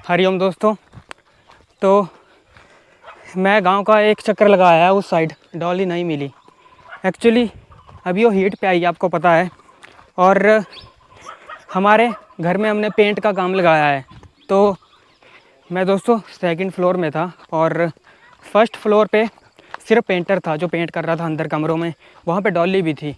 हरिओम दोस्तों। तो मैं गांव का एक चक्कर लगाया उस साइड, डॉली नहीं मिली। एक्चुअली अभी वो हीट पे आई, आपको पता है। और हमारे घर में हमने पेंट का काम लगाया है। तो मैं दोस्तों सेकंड फ्लोर में था और फर्स्ट फ्लोर पे सिर्फ पेंटर था जो पेंट कर रहा था अंदर कमरों में। वहाँ पे डॉली भी थी।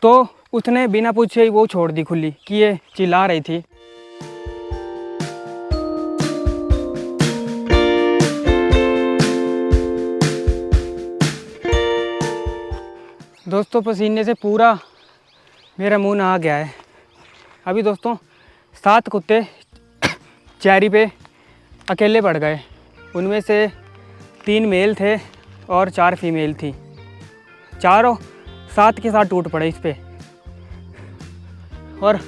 तो उसने बिना पूछे ही वो छोड़ दी खुली कि ये चिल्ला रही थी। दोस्तों पसीने से पूरा मेरा मुंह नहा गया है। अभी दोस्तों 7 कुत्ते चैरी पे अकेले पड़ गए। उनमें से 3 मेल थे और 4 फीमेल थी। चारों साथ के साथ टूट पड़े इस पे। और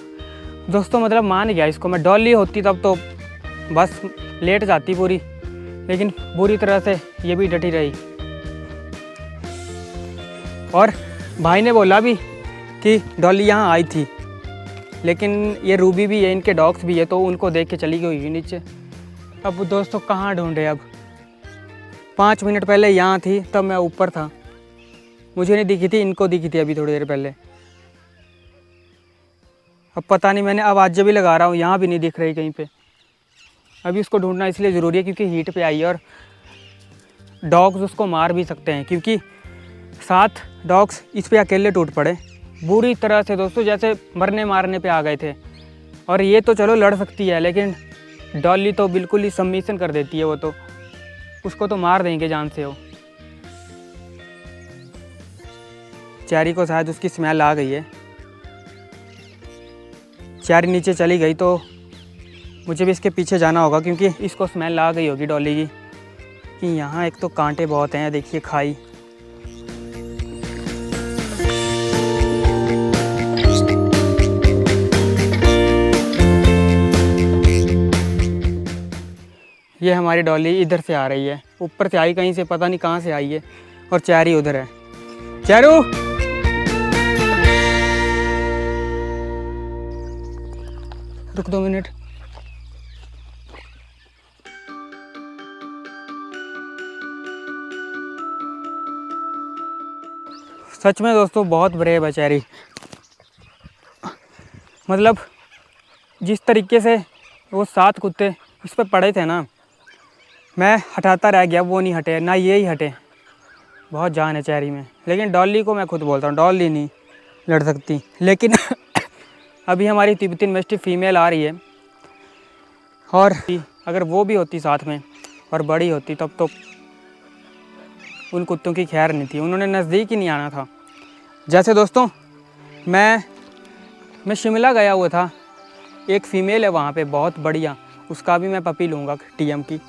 दोस्तों मतलब मान गया इसको। मैं डॉली होती तब तो बस लेट जाती पूरी, लेकिन बुरी तरह से ये भी डटी रही। और भाई ने बोला भी कि डॉली यहाँ आई थी, लेकिन ये रूबी भी है, इनके डॉग्स भी है, तो उनको देख के चली गई नीचे। अब दोस्तों कहाँ ढूंढे। अब 5 मिनट पहले यहाँ थी, तब मैं ऊपर था, मुझे नहीं दिखी थी, इनको दिखी थी अभी थोड़ी देर पहले। अब पता नहीं, मैंने आवाज़ भी लगा रहा हूँ, यहाँ भी नहीं दिख रही कहीं पे। अभी उसको ढूंढना इसलिए ज़रूरी है क्योंकि हीट पे आई है और डॉग्स उसको मार भी सकते हैं, क्योंकि 7 डॉग्स इस पे अकेले टूट पड़े बुरी तरह से दोस्तों, जैसे मरने मारने पे आ गए थे। और ये तो चलो लड़ सकती है, लेकिन डॉली तो बिल्कुल ही सबमिशन कर देती है। वो तो उसको तो मार देंगे जान से। वो चैरी को शायद उसकी स्मेल आ गई है। चैरी नीचे चली गई तो मुझे भी इसके पीछे जाना होगा, क्योंकि इसको स्मेल आ गई होगी डॉली की कि यहाँ एक तो कांटे बहुत हैं, देखिए खाई। ये हमारी डॉली इधर से आ रही है, ऊपर से आई कहीं से, पता नहीं कहाँ से आई है। और चैरी उधर है। चैरू रुक 2 मिनट। सच में दोस्तों बहुत ब्रेव है चैरी। मतलब जिस तरीके से वो 7 कुत्ते इस पर पड़े थे ना, मैं हटाता रह गया, वो नहीं हटे, ना ये ही हटे। बहुत जान है चैरी में। लेकिन डॉली को मैं खुद बोलता हूँ, डॉली नहीं लड़ सकती। लेकिन अभी हमारी तिब्बतन मैस्टिफ फीमेल आ रही है, और अगर वो भी होती साथ में और बड़ी होती तब तो उन कुत्तों की खैर नहीं थी। उन्होंने नज़दीक ही नहीं आना था। जैसे दोस्तों मैं शिमला गया हुआ था, एक फ़ीमेल है वहाँ पे बहुत बढ़िया, उसका भी मैं पपी लूँगा टीएम की।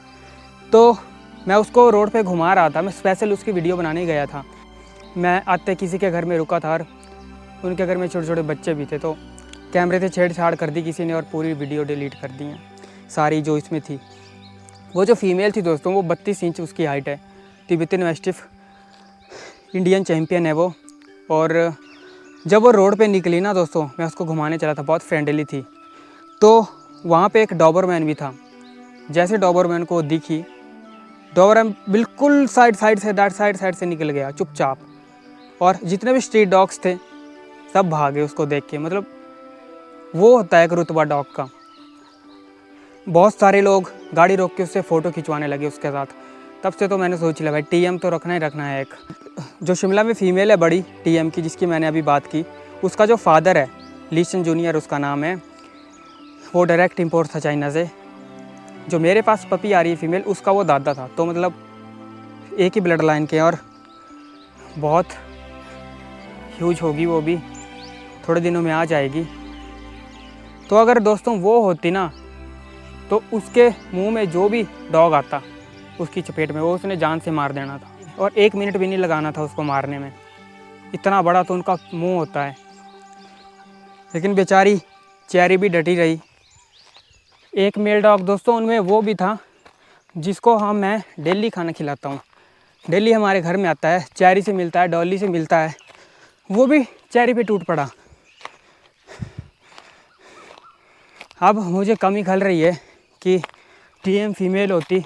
तो मैं उसको रोड पे घुमा रहा था, मैं स्पेशल उसकी वीडियो बनाने गया था। मैं आते किसी के घर में रुका था और उनके घर में छोटे छोटे बच्चे भी थे, तो कैमरे से छेड़छाड़ कर दी किसी ने और पूरी वीडियो डिलीट कर दी है सारी जो इसमें थी। वो जो फीमेल थी दोस्तों, वो 32 इंच उसकी हाइट है। तिब्बतन मैस्टिफ इंडियन चैम्पियन है वो। और जब वो रोड पे निकली ना दोस्तों, मैं उसको घुमाने चला था, बहुत फ्रेंडली थी। तो वहाँ पे एक डॉबरमैन भी था। जैसे डॉबरमैन को दिखी, डॉबरमैन बिल्कुल साइड से निकल गया चुपचाप। और जितने भी स्ट्रीट डॉग्स थे सब भागे उसको देख के। मतलब वो होता है एक रुतबा डॉग का। बहुत सारे लोग गाड़ी रोक के उससे फ़ोटो खिंचवाने लगे उसके साथ। तब से तो मैंने सोच लिया भाई टीएम तो रखना ही रखना है। एक जो शिमला में फ़ीमेल है बड़ी टीएम की, जिसकी मैंने अभी बात की, उसका जो फादर है लीशन जूनियर उसका नाम है, वो डायरेक्ट इंपोर्ट था चाइना से। जो मेरे पास पपी आ रही है फीमेल, उसका वो दादा था। तो मतलब एक ही ब्लड लाइन के, और बहुत ह्यूज होगी वो भी, थोड़े दिनों में आ जाएगी। तो अगर दोस्तों वो होती ना, तो उसके मुंह में जो भी डॉग आता उसकी चपेट में, वो उसने जान से मार देना था। और 1 मिनट भी नहीं लगाना था उसको मारने में, इतना बड़ा तो उनका मुंह होता है। लेकिन बेचारी चैरी भी डटी रही। एक मेल डॉग दोस्तों उनमें वो भी था जिसको मैं डेली खाना खिलाता हूँ। डेली हमारे घर में आता है, चैरी से मिलता है, डॉली से मिलता है। वो भी चैरी पे टूट पड़ा। अब मुझे कमी खल रही है कि टीएम फीमेल होती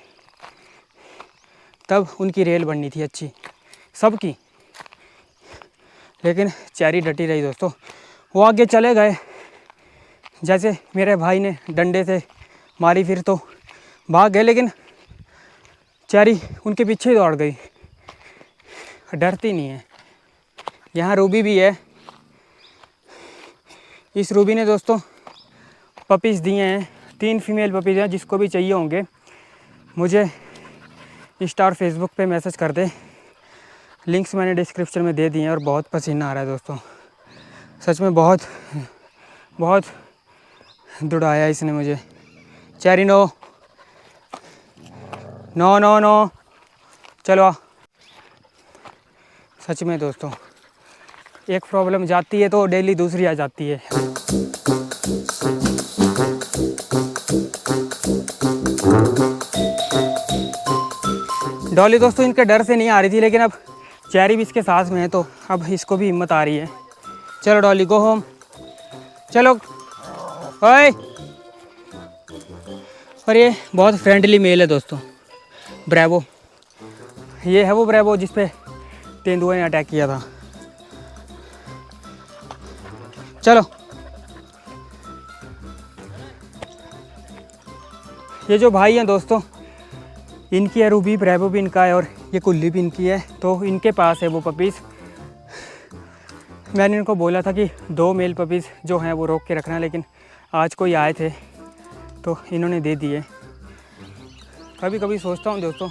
तब उनकी रेल बननी थी अच्छी सबकी, लेकिन चेरी डटी रही दोस्तों। वो आगे चले गए, जैसे मेरे भाई ने डंडे से मारी फिर तो भाग गए, लेकिन चेरी उनके पीछे ही दौड़ गई, डरती नहीं है। यहाँ रूबी भी है। इस रूबी ने दोस्तों पपीज़ दिए हैं, 3 फीमेल पपीज़ हैं। जिसको भी चाहिए होंगे मुझे इंस्टा और फेसबुक पे मैसेज कर दे, लिंक्स मैंने डिस्क्रिप्शन में दे दिए हैं। और बहुत पसीना आ रहा है दोस्तों, सच में बहुत बहुत दुड़ाया इसने मुझे। Cherry no no no no, चलो। सच में दोस्तों, एक प्रॉब्लम जाती है तो डेली दूसरी आ जाती है। डॉली दोस्तों इनके डर से नहीं आ रही थी, लेकिन अब चेरी भी इसके साथ में है तो अब इसको भी हिम्मत आ रही है। चलो डॉली गो होम, चलो। ओए, और ये बहुत फ्रेंडली मेल है दोस्तों, ब्रेवो। ये है वो ब्रेवो जिस पे तेंदुए ने अटैक किया था। चलो, ये जो भाई हैं दोस्तों, इनकी है रूबी, ब्रेवो भी इनका है और ये कुल्ली भी इनकी है। तो इनके पास है वो पपीज़। मैंने इनको बोला था कि 2 मेल पपीज़ जो हैं वो रोक के रखना, लेकिन आज कोई आए थे तो इन्होंने दे दिए। कभी कभी सोचता हूँ दोस्तों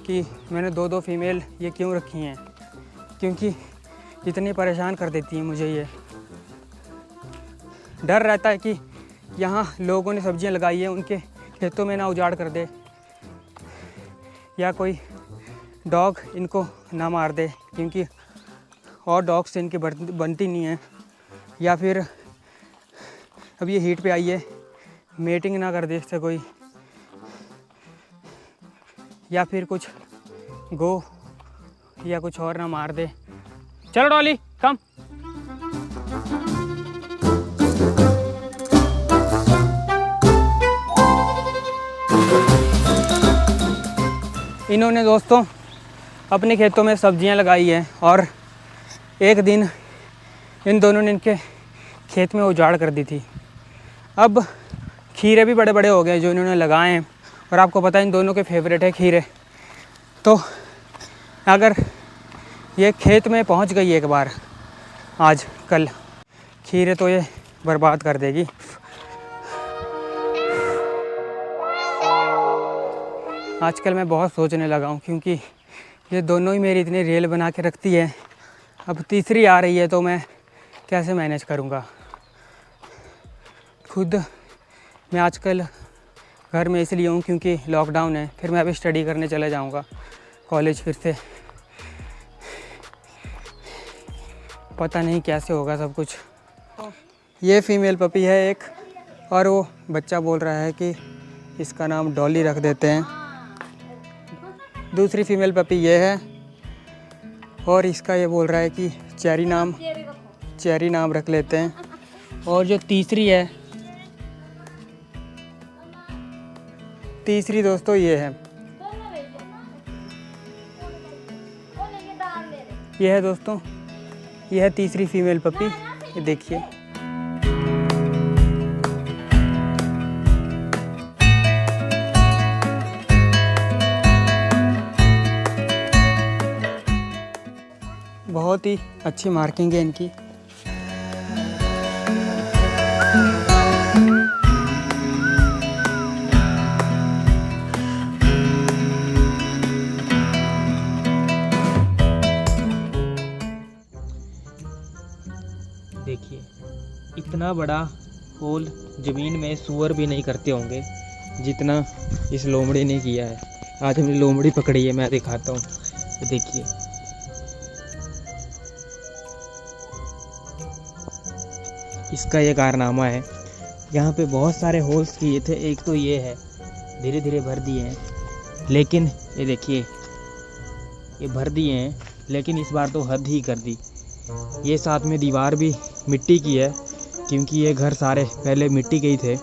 कि मैंने 2-2 फीमेल ये क्यों रखी हैं, क्योंकि इतनी परेशान कर देती हैं मुझे ये। डर रहता है कि यहाँ लोगों ने सब्जियाँ लगाई हैं, उनके खेतों में ना उजाड़ कर दे, या कोई डॉग इनको ना मार दे, क्योंकि और डॉग से इनकी बनती नहीं है। या फिर अब ये हीट पे आई है, मेटिंग ना कर दे इससे कोई, या फिर कुछ गो या कुछ और ना मार दे। चलो डॉली कम। इन्होंने दोस्तों अपने खेतों में सब्जियां लगाई हैं और एक दिन इन दोनों ने इनके खेत में उजाड़ कर दी थी। अब खीरे भी बड़े बड़े हो गए जो इन्होंने लगाए हैं, और आपको पता है इन दोनों के फेवरेट है खीरे। तो अगर ये खेत में पहुंच गई एक बार आज कल, खीरे तो ये बर्बाद कर देगी। आजकल मैं बहुत सोचने लगा हूँ, क्योंकि ये दोनों ही मेरी इतनी रेल बना के रखती है। अब तीसरी आ रही है तो मैं कैसे मैनेज करूँगा खुद। मैं आजकल घर में इसलिए हूँ क्योंकि लॉकडाउन है, फिर मैं अभी स्टडी करने चले जाऊँगा कॉलेज फिर से। पता नहीं कैसे होगा सब कुछ। ये फीमेल पपी है एक, और वो बच्चा बोल रहा है कि इसका नाम डॉली रख देते हैं। दूसरी फीमेल पपी ये है, और इसका ये बोल रहा है कि चेरी नाम रख लेते हैं। और जो तीसरी दोस्तों ये है, ये है दोस्तों, ये है तीसरी फीमेल पपी। ये देखिए, बहुत ही अच्छी मार्किंग है इनकी। देखिए, इतना बड़ा होल ज़मीन में सूअर भी नहीं करते होंगे जितना इस लोमड़ी ने किया है। आज हमने लोमड़ी पकड़ी है, मैं दिखाता हूँ। ये देखिए, इसका ये कारनामा है। यहाँ पे बहुत सारे होल्स किए थे, एक तो ये है, धीरे धीरे भर दिए हैं। लेकिन ये देखिए, ये भर दिए हैं, लेकिन इस बार तो हद ही कर दी। ये साथ में दीवार भी मिट्टी की है, क्योंकि ये घर सारे पहले मिट्टी के ही थे।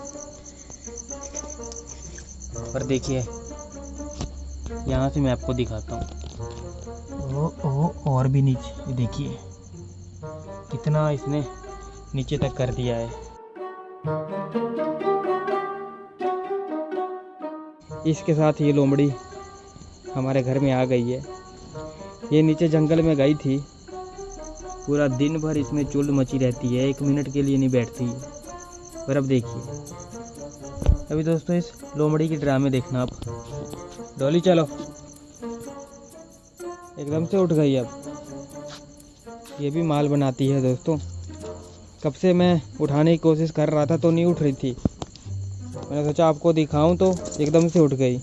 पर देखिए यहाँ से मैं आपको दिखाता हूँ। और भी नीचे, ये देखिए कितना इसने नीचे तक कर दिया है। इसके साथ ये लोमड़ी हमारे घर में आ गई है। ये नीचे जंगल में गई थी, पूरा दिन भर इसमें चुल मची रहती है, 1 मिनट के लिए नहीं बैठती है। पर अब देखिए, अभी दोस्तों इस लोमड़ी की ड्रामे देखना आप। डॉली चलो, एकदम से उठ गई। अब ये भी माल बनाती है दोस्तों। कब से मैं उठाने की कोशिश कर रहा था तो नहीं उठ रही थी। मैंने सोचा आपको दिखाऊं तो एकदम से उठ गई।